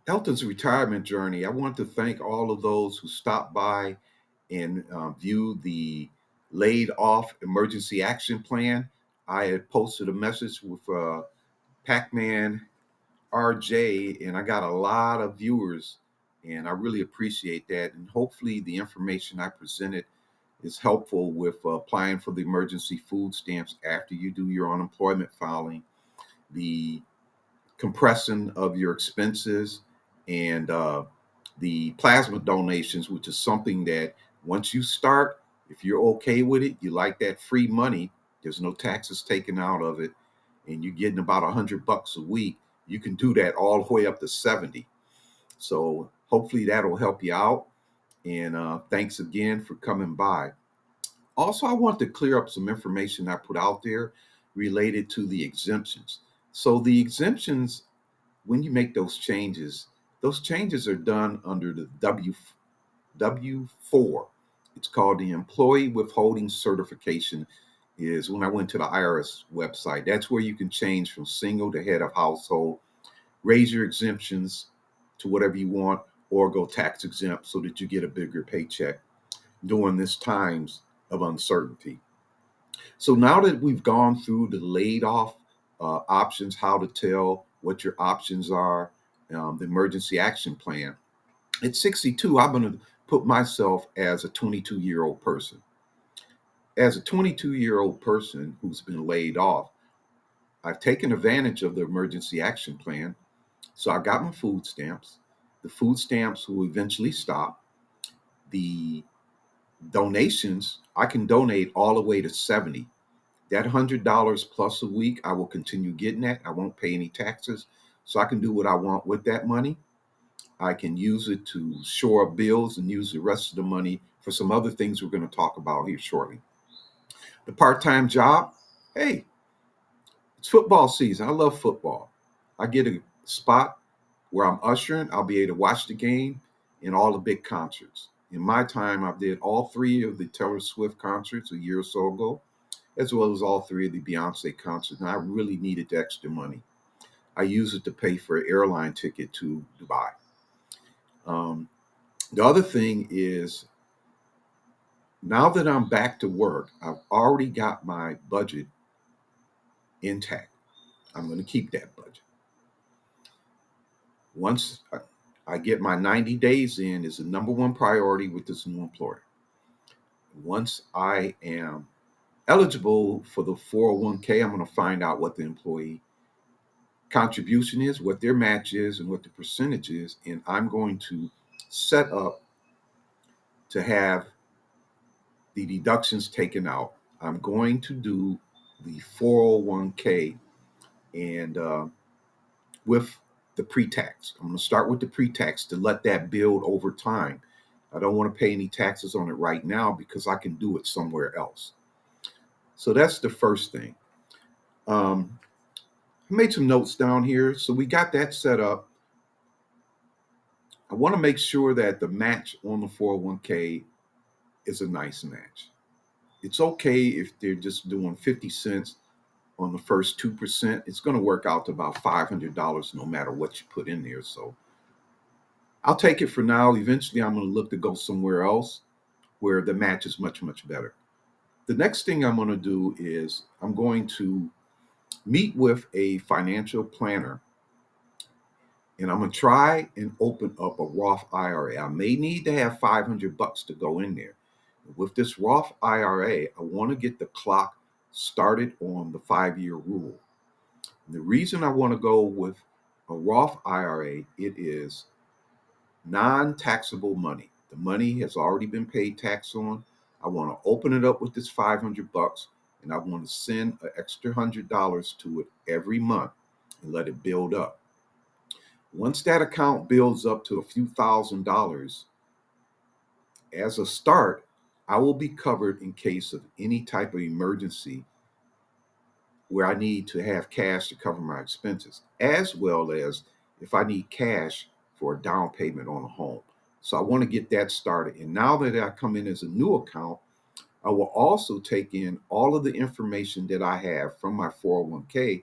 Elton's retirement journey, I want to thank all of those who stopped by and viewed the laid off emergency action plan. I had posted a message with Pac-Man RJ, and I got a lot of viewers, and I really appreciate that. And hopefully, the information I presented is helpful with applying for the emergency food stamps after you do your unemployment filing, the compressing of your expenses, and the plasma donations, which is something that once you start, if you're okay with it, you like that free money, there's no taxes taken out of it, and you're getting about $100 a week. You can do that all the way up to 70. So hopefully that'll help you out. And thanks again for coming by. Also, I want to clear up some information I put out there related to the exemptions. So the exemptions, when you make those changes are done under the W-4. It's called the Employee Withholding Certification. Is when I went to the IRS website. That's where you can change from single to head of household, raise your exemptions to whatever you want, or go tax exempt so that you get a bigger paycheck during this times of uncertainty. So now that we've gone through the laid off options, how to tell what your options are, the emergency action plan. At 62, I'm going to put myself as a 22-year-old person. As a 22-year-old person who's been laid off, I've taken advantage of the emergency action plan. So I got my food stamps. The food stamps will eventually stop. The donations, I can donate all the way to 70. That $100 plus a week, I will continue getting that. I won't pay any taxes. So I can do what I want with that money. I can use it to shore up bills and use the rest of the money for some other things we're going to talk about here shortly. The part time job, hey, it's football season. I love football. I get a spot where I'm ushering. I'll be able to watch the game and all the big concerts. In my time, I did all three of the Taylor Swift concerts a year or so ago, as well as all three of the Beyonce concerts. And I really needed the extra money. I use it to pay for an airline ticket to Dubai. Um, the other thing is, now that I'm back to work, I've already got my budget intact. I'm going to keep that budget. Once I get my 90 days in, is the number one priority with this new employer. Once I am eligible for the 401k, I'm going to find out what the employee contribution is, what their match is, and what the percentage is. And I'm going to set up to have the deductions taken out. I'm going to do the 401k and with the pre-tax. I'm going to start with the pre-tax to let that build over time. I don't want to pay any taxes on it right now because I can do it somewhere else. So that's the first thing. I made some notes down here. So we got that set up. I want to make sure that the match on the 401k is a nice match. It's okay if they're just doing 50 cents on the first 2%. It's going to work out to about $500 no matter what you put in there. So I'll take it for now. Eventually, I'm going to look to go somewhere else where the match is much, much better. The next thing I'm going to do is I'm going to meet with a financial planner, and I'm going to try and open up a Roth IRA. I may need to have $500 to go in there. With this Roth IRA, I want to get the clock started on the 5-year rule. And the reason I want to go with a Roth IRA, it is non-taxable money. The money has already been paid tax on. I want to open it up with this $500, and I want to send an extra $100 to it every month and let it build up. Once that account builds up to a few $1,000s, as a start, I will be covered in case of any type of emergency where I need to have cash to cover my expenses, as well as if I need cash for a down payment on a home. So I want to get that started. And now that I come in as a new account, I will also take in all of the information that I have from my 401k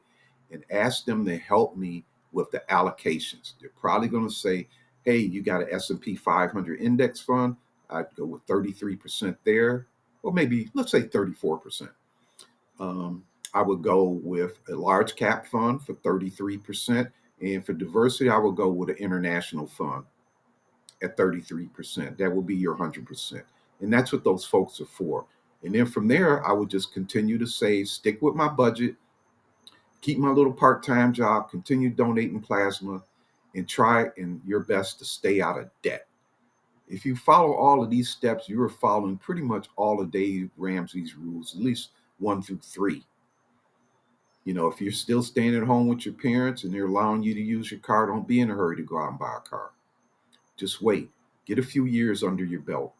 and ask them to help me with the allocations. They're probably going to say, hey, you got an S&P 500 index fund. I'd go with 33% there, or maybe let's say 34%. Um, I would go with a large cap fund for 33%. And for diversity, I would go with an international fund at 33%. That will be your 100%. And that's what those folks are for. And then from there, I would just continue to save, stick with my budget, keep my little part-time job, continue donating plasma, and try in your best to stay out of debt. If you follow all of these steps, you are following pretty much all of Dave Ramsey's rules, at least 1 through 3. If you're still staying at home with your parents and they're allowing you to use your car, don't be in a hurry to go out and buy a car. Just wait. Get a few years under your belt.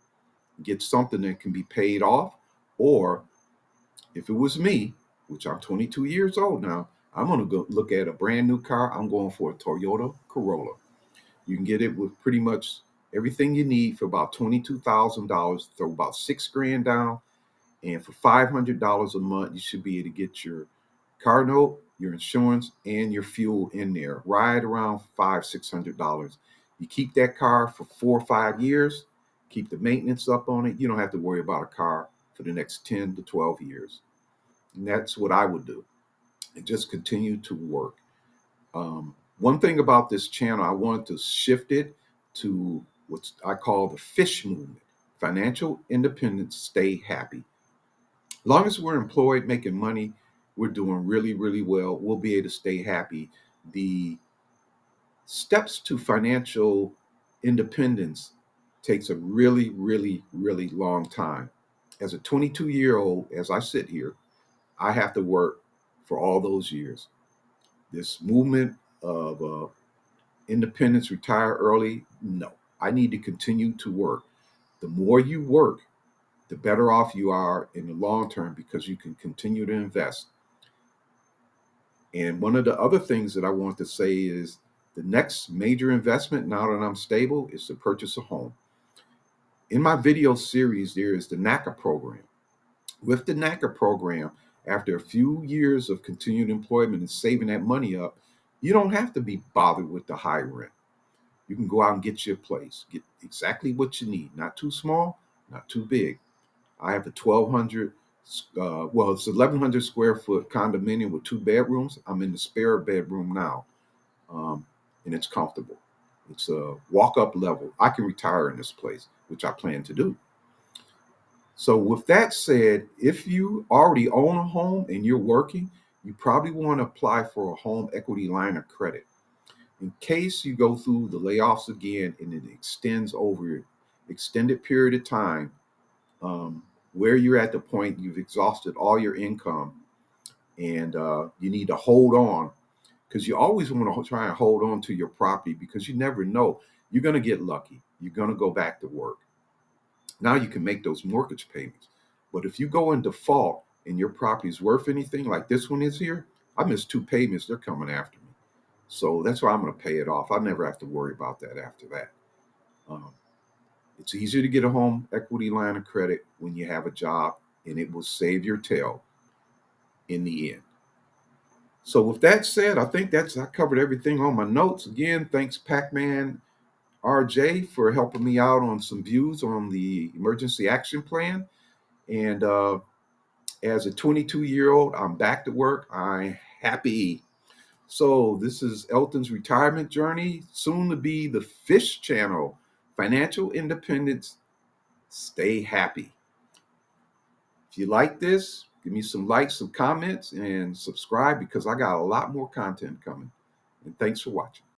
Get something that can be paid off. Or if it was me, which I'm 22 years old now, I'm going to go look at a brand new car. I'm going for a Toyota Corolla. You can get it with pretty much everything you need for about $22,000. Throw about $6,000 down, and for $500 a month, you should be able to get your car note, your insurance, and your fuel in there, right around $600. You keep that car for 4 or 5 years, keep the maintenance up on it. You don't have to worry about a car for the next 10 to 12 years. And that's what I would do. And just continue to work. One thing about this channel, I wanted to shift it to what I call the FISH movement: financial independence, stay happy. Long as we're employed, making money, we're doing really, really well. We'll be able to stay happy. The steps to financial independence takes a really, really, really long time. As a 22-year-old, as I sit here, I have to work for all those years. This movement of independence, retire early, no. I need to continue to work. The more you work, the better off you are in the long term because you can continue to invest. And one of the other things that I want to say is the next major investment, now that I'm stable, is to purchase a home. In my video series, there is the NACA program. With the NACA program, after a few years of continued employment and saving that money up, you don't have to be bothered with the high rent. You can go out and get your place, get exactly what you need. Not too small, not too big. I have a 1,200, it's 1,100 square foot condominium with 2 bedrooms. I'm in the spare bedroom now, and it's comfortable. It's a walk up level. I can retire in this place, which I plan to do. So, with that said, if you already own a home and you're working, you probably want to apply for a home equity line of credit. In case you go through the layoffs again and it extends over an extended period of time, where you're at the point you've exhausted all your income and you need to hold on, because you always want to try and hold on to your property because you never know. You're going to get lucky. You're going to go back to work. Now you can make those mortgage payments. But if you go in default and your property is worth anything like this one is here, I missed 2 payments. They're coming after me. So that's why I'm going to pay it off. I never have to worry about that after that. Um, it's easier to get a home equity line of credit when you have a job, and it will save your tail in the end. So with that said, I covered everything on my notes. Again, thanks Pac-Man RJ for helping me out on some views on the emergency action plan. And as a 22-year-old, I'm back to work. I'm happy. So this is Elton's retirement journey, soon to be the Fish Channel. Financial independence, stay happy. If you like this, give me some likes, some comments, and subscribe because I got a lot more content coming. And thanks for watching.